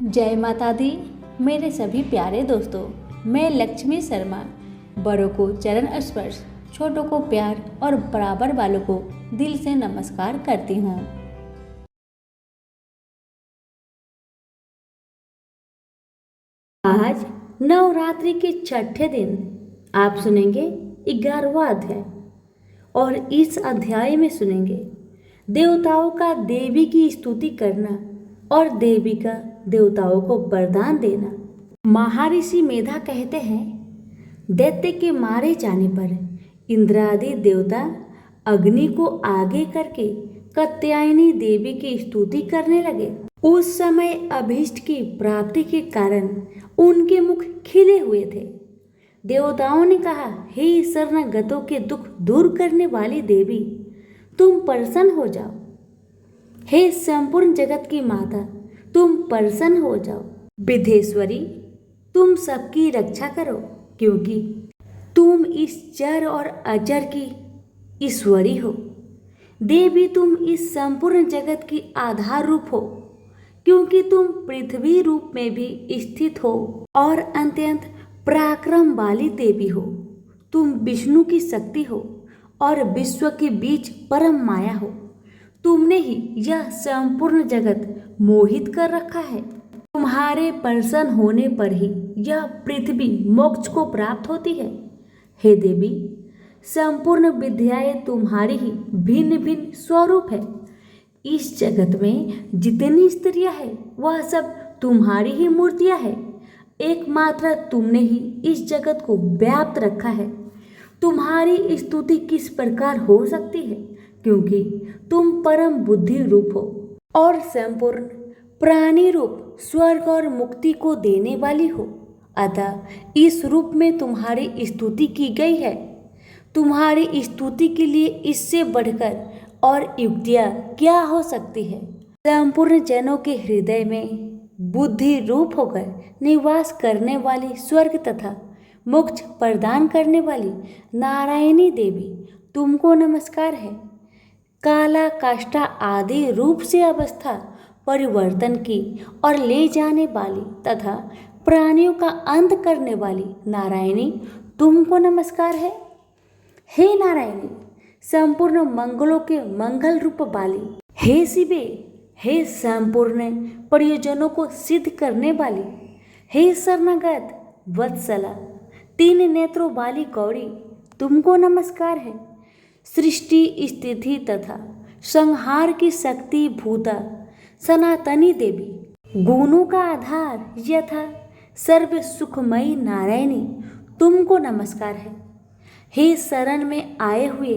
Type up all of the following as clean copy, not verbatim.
जय माता दी। मेरे सभी प्यारे दोस्तों, मैं लक्ष्मी शर्मा बड़ों को चरण स्पर्श, छोटों को प्यार और बराबर वालों को दिल से नमस्कार करती हूँ। आज नवरात्रि के छठे दिन आप सुनेंगे 11वां अध्याय और इस अध्याय में सुनेंगे देवताओं का देवी की स्तुति करना और देवी का देवताओं को वरदान देना। महर्षि मेधा कहते हैं, दैत्य के मारे जाने पर इंद्रादि देवता अग्नि को आगे करके कात्यायनी देवी की स्तुति करने लगे। उस समय अभीष्ट की प्राप्ति के कारण उनके मुख खिले हुए थे। देवताओं ने कहा, हे शरणागतों के दुख दूर करने वाली देवी, तुम प्रसन्न हो जाओ। हे संपूर्ण जगत की माता, तुम प्रसन्न हो जाओ। विधेश्वरी, तुम सबकी रक्षा करो, क्योंकि तुम इस चर और अचर की ईश्वरी हो। देवी, तुम इस संपूर्ण जगत की आधार रूप हो, क्योंकि तुम पृथ्वी रूप में भी स्थित हो और अत्यंत पराक्रम वाली देवी हो। तुम विष्णु की शक्ति हो और विश्व के बीच परम माया हो। तुमने ही यह संपूर्ण जगत मोहित कर रखा है। तुम्हारे प्रसन्न होने पर ही यह पृथ्वी मोक्ष को प्राप्त होती है। हे देवी, संपूर्ण विद्याएं तुम्हारी ही भिन्न भिन्न स्वरूप है। इस जगत में जितनी स्त्रियां हैं वह सब तुम्हारी ही मूर्तियां हैं। एकमात्र तुमने ही इस जगत को व्याप्त रखा है। तुम्हारी स्तुति किस प्रकार हो सकती है, क्योंकि तुम परम बुद्धि रूप हो और संपूर्ण प्राणी रूप स्वर्ग और मुक्ति को देने वाली हो। अतः इस रूप में तुम्हारी स्तुति की गई है। तुम्हारी स्तुति के लिए इससे बढ़कर और युक्तियाँ क्या हो सकती है। संपूर्ण जनों के हृदय में बुद्धि रूप होकर निवास करने वाली स्वर्ग तथा मोक्ष प्रदान करने वाली नारायणी देवी, तुमको नमस्कार है। काला काष्ठा आदि रूप से अवस्था परिवर्तन की और ले जाने वाली तथा प्राणियों का अंत करने वाली नारायणी, तुमको नमस्कार है। हे नारायणी, संपूर्ण मंगलों के मंगल रूप वाली, हे शिवे, हे संपूर्ण प्रयोजनों को सिद्ध करने वाली, हे शरणागत वत्सला, 3 नेत्रों वाली गौरी, तुमको नमस्कार है। सृष्टि स्थिति तथा संहार की शक्ति भूता सनातनी देवी, गुणों का आधार यथा सर्व सुखमयी नारायणी, तुमको नमस्कार है। हे शरण में आए हुए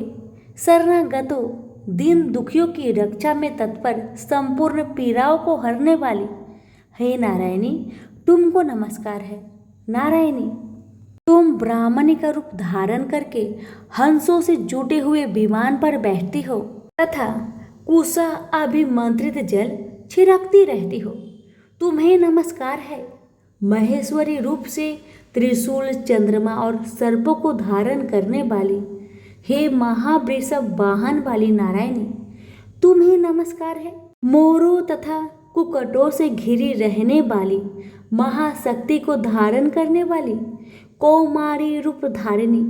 शरणागतों, दीन दुखियों की रक्षा में तत्पर संपूर्ण पीड़ाओं को हरने वाली, हे नारायणी, तुमको नमस्कार है। नारायणी, तुम ब्राह्मणी का रूप धारण करके हंसों से जुटे हुए विमान पर बैठती हो तथा कुशा अभिमंत्रित जल छिड़कती रहती हो, तुम्हें नमस्कार है। महेश्वरी रूप से त्रिशूल, चंद्रमा और सर्पों को धारण करने वाली, हे महावृषभ वाहन वाली नारायणी, तुम्हें नमस्कार है। मोरों तथा कुक्कुटों से घिरी रहने वाली महाशक्ति को धारण करने वाली कौमारी रूप धारिणी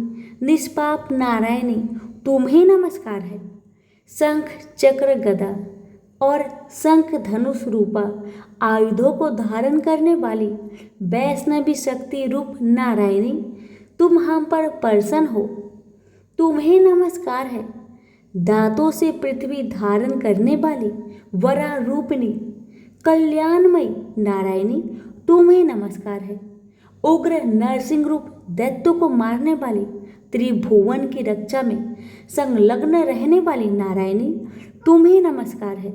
निष्पाप नारायणी, तुम्हें नमस्कार है। शंख, चक्र, गदा और शंख धनुष रूपा आयुधों को धारण करने वाली वैष्णवी शक्ति रूप नारायणी, तुम हम पर प्रसन्न हो, तुम्हें नमस्कार है। दांतों से पृथ्वी धारण करने वाली वरा रूपिणी कल्याणमयी नारायणी, तुम्हें नमस्कार है। उग्र नरसिंह रूप दैत्यों को मारने वाली, त्रिभुवन की रक्षा में संलग्न रहने वाली नारायणी, तुम्हें नमस्कार है।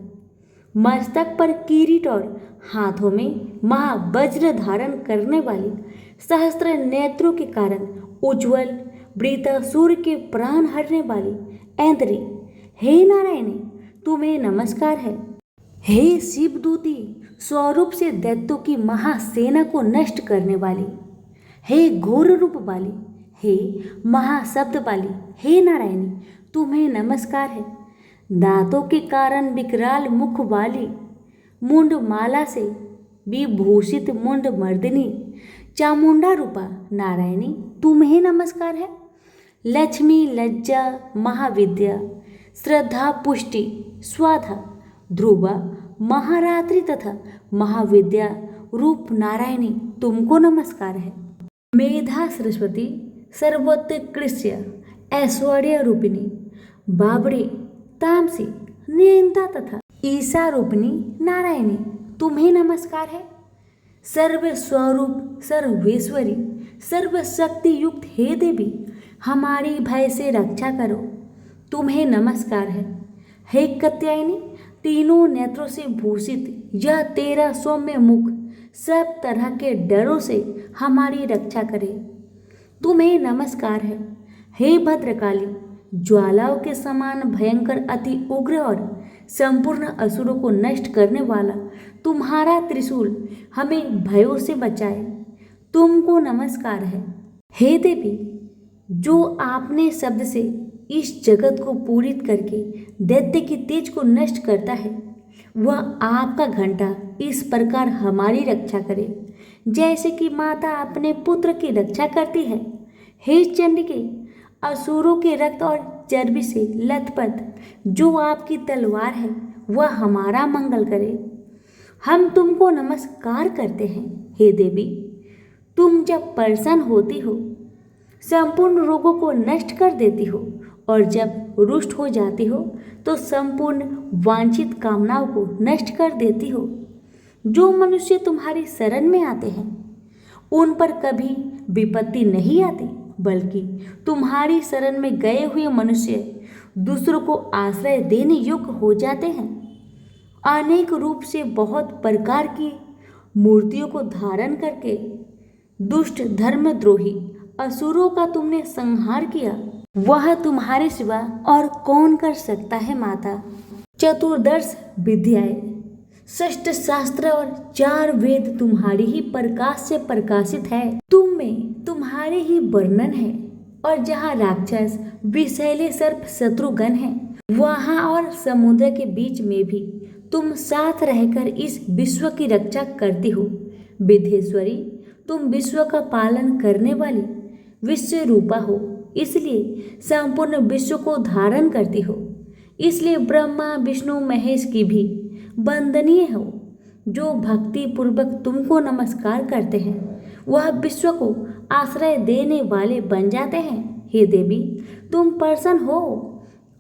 मस्तक पर किरीट और हाथों में महावज्र धारण करने वाली, सहस्त्र नेत्रों के कारण उज्ज्वल वृत्तासुर के प्राण हरने वाली ऐन्द्री, हे नारायणी, तुम्हें नमस्कार है। हे शिवदूती, स्वरूप से दैत्यों की महासेना को नष्ट करने वाली, हे घोर रूप वाली, हे महाशब्द वाली, हे नारायणी, तुम्हें नमस्कार है। दांतों के कारण विकराल मुख वाली, मुंड माला से विभूषित मुंड मर्दिनी चामुंडा रूपा नारायणी तुम्हें नमस्कार है। लक्ष्मी लज्जा महाविद्या श्रद्धा पुष्टि स्वाधा ध्रुवा महारात्रि तथा महाविद्या रूप नारायणी तुमको नमस्कार है। मेधा सरस्वती सर्वोत्कृष्ट ऐश्वर्य रूपिणी बाबड़ी तामसी नियंता तथा ईसा रूपिणी नारायणी तुम्हें नमस्कार है। सर्व स्वरूप सर्वेश्वरी सर्वशक्ति युक्त हे देवी हमारी भय से रक्षा करो तुम्हें नमस्कार है। हे कात्यायनी तीनों नेत्रों से भूषित यह तेरा सौम्य मुख सब तरह के डरों से हमारी रक्षा करे तुम्हें नमस्कार है। हे भद्रकाली ज्वालाओं के समान भयंकर अति उग्र और संपूर्ण असुरों को नष्ट करने वाला तुम्हारा त्रिशूल हमें भयों से बचाए तुमको नमस्कार है। हे देवी जो आपने शब्द से इस जगत को पूरित करके दैत्य की तेज को नष्ट करता है वह आपका घंटा इस प्रकार हमारी रक्षा करे जैसे कि माता अपने पुत्र की रक्षा करती है। हे चंडिके असुरों के रक्त और चर्बी से लथपथ जो आपकी तलवार है वह हमारा मंगल करे हम तुमको नमस्कार करते हैं। हे देवी तुम जब प्रसन्न होती हो संपूर्ण रोगों को नष्ट कर देती हो और जब रुष्ट हो जाती हो तो संपूर्ण वांछित कामनाओं को नष्ट कर देती हो। जो मनुष्य तुम्हारी शरण में आते हैं उन पर कभी विपत्ति नहीं आती बल्कि तुम्हारी शरण में गए हुए मनुष्य दूसरों को आश्रय देने योग्य हो जाते हैं। अनेक रूप से बहुत प्रकार की मूर्तियों को धारण करके दुष्ट धर्मद्रोही असुरों का तुमने संहार किया वह तुम्हारे सिवा और कौन कर सकता है माता। चतुर्दश विद्याएं षष्ठ शास्त्र और 4 वेद तुम्हारी ही प्रकाश से प्रकाशित है। तुम में तुम्हारे ही वर्णन है और जहाँ राक्षस विषैले सर्प शत्रुगण हैं वहाँ और समुद्र के बीच में भी तुम साथ रहकर इस विश्व की रक्षा करती हो। विधेश्वरी तुम विश्व का पालन करने वाली विश्व रूपा हो इसलिए संपूर्ण विश्व को धारण करती हो। इसलिए ब्रह्मा विष्णु महेश की भी वंदनीय हो। जो भक्ति पूर्वक तुमको नमस्कार करते हैं वह विश्व को आश्रय देने वाले बन जाते हैं। हे देवी तुम प्रसन्न हो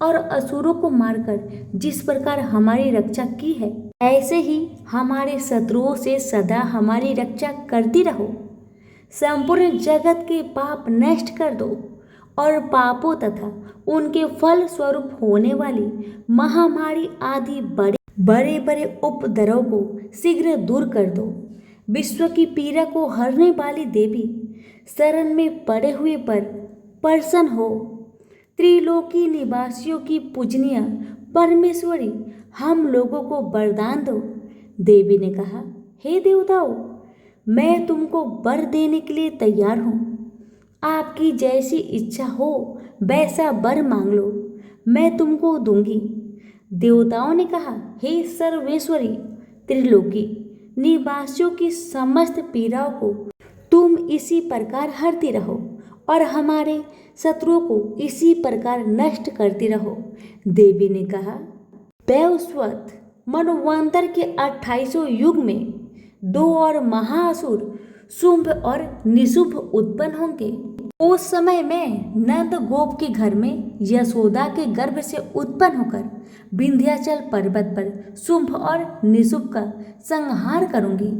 और असुरों को मारकर जिस प्रकार हमारी रक्षा की है ऐसे ही हमारे शत्रुओं से सदा हमारी रक्षा करती रहो। संपूर्ण जगत के पाप नष्ट कर दो और पापों तथा उनके फल स्वरूप होने वाली महामारी आदि बड़े बड़े उपद्रव को शीघ्र दूर कर दो। विश्व की पीड़ा को हरने वाली देवी शरण में पड़े हुए पर प्रसन्न हो। त्रिलोकी निवासियों की पूजनीय परमेश्वरी हम लोगों को वरदान दो। देवी ने कहा हे देवताओं मैं तुमको वर देने के लिए तैयार हूँ। आपकी जैसी इच्छा हो वैसा वर मांग लो मैं तुमको दूंगी। देवताओं ने कहा हे सर्वेश्वरी त्रिलोकी निवासियों की समस्त पीड़ाओं को तुम इसी प्रकार हरती रहो और हमारे शत्रुओं को इसी प्रकार नष्ट करती रहो। देवी ने कहा वैवस्वत मनवंतर के 28 युग में 2 और महाअसुर शुंभ और निशुंभ उत्पन्न होंगे। उस समय मैं नंद गोप के घर में यशोदा के गर्भ से उत्पन्न होकर विंध्याचल पर्वत पर शुंभ और निशुंभ का संहार करूंगी।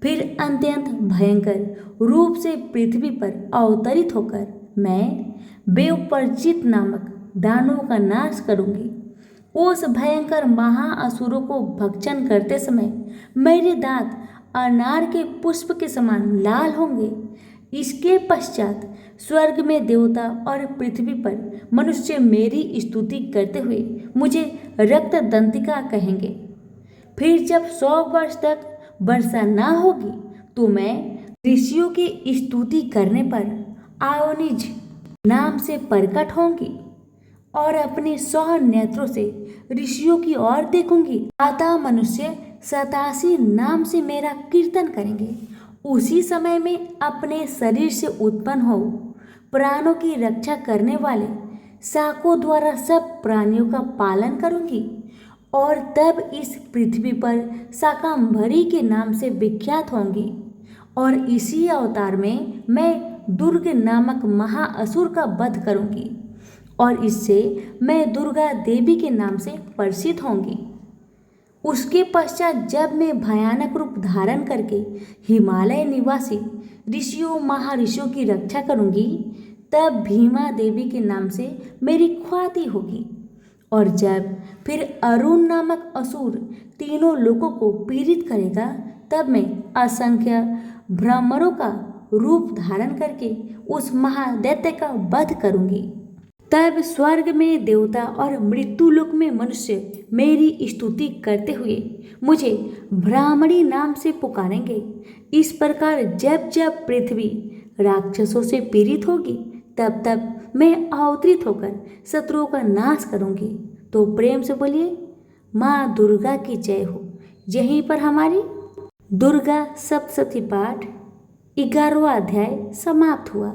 फिर अत्यंत भयंकर रूप से पृथ्वी पर अवतरित होकर मैं बेवपरिचित नामक दानवों का नाश करूंगी। उस भयंकर महाअसुरों को भक्षण करते समय मेरे दांत अनार के पुष्प के समान लाल होंगे। इसके पश्चात स्वर्ग में देवता और पृथ्वी पर मनुष्य मेरी स्तुति करते हुए मुझे रक्त दंतिका कहेंगे। फिर जब 100 वर्ष तक वर्षा न होगी तो मैं ऋषियों की स्तुति करने पर आयोनिज नाम से प्रकट होंगी और अपने 100 नेत्रों से ऋषियों की ओर देखूंगी। अतः मनुष्य सतासी नाम से मेरा कीर्तन करेंगे। उसी समय में अपने शरीर से उत्पन्न हो प्राणों की रक्षा करने वाले शाकों द्वारा सब प्राणियों का पालन करूंगी और तब इस पृथ्वी पर शाकंभरी के नाम से विख्यात होंगी। और इसी अवतार में मैं दुर्ग नामक महाअसुर का वध करूंगी और इससे मैं दुर्गा देवी के नाम से प्रसिद्ध होंगी। उसके पश्चात जब मैं भयानक रूप धारण करके हिमालय निवासी ऋषियों महाऋषियों की रक्षा करूंगी, तब भीमा देवी के नाम से मेरी ख्याति होगी। और जब फिर अरुण नामक असुर तीनों लोगों को पीड़ित करेगा, तब मैं असंख्य भ्रमरों का रूप धारण करके उस महादैत्य का वध करूंगी। तब स्वर्ग में देवता और मृत्युलोक में मनुष्य मेरी स्तुति करते हुए मुझे ब्राह्मणी नाम से पुकारेंगे। इस प्रकार जब जब पृथ्वी राक्षसों से पीड़ित होगी, तब तब मैं अवतरित होकर शत्रुओं का नाश करूंगी। तो प्रेम से बोलिए, माँ दुर्गा की जय हो। यहीं पर हमारी दुर्गा सप्तशती पाठ 11वां अध्याय समाप्त हुआ।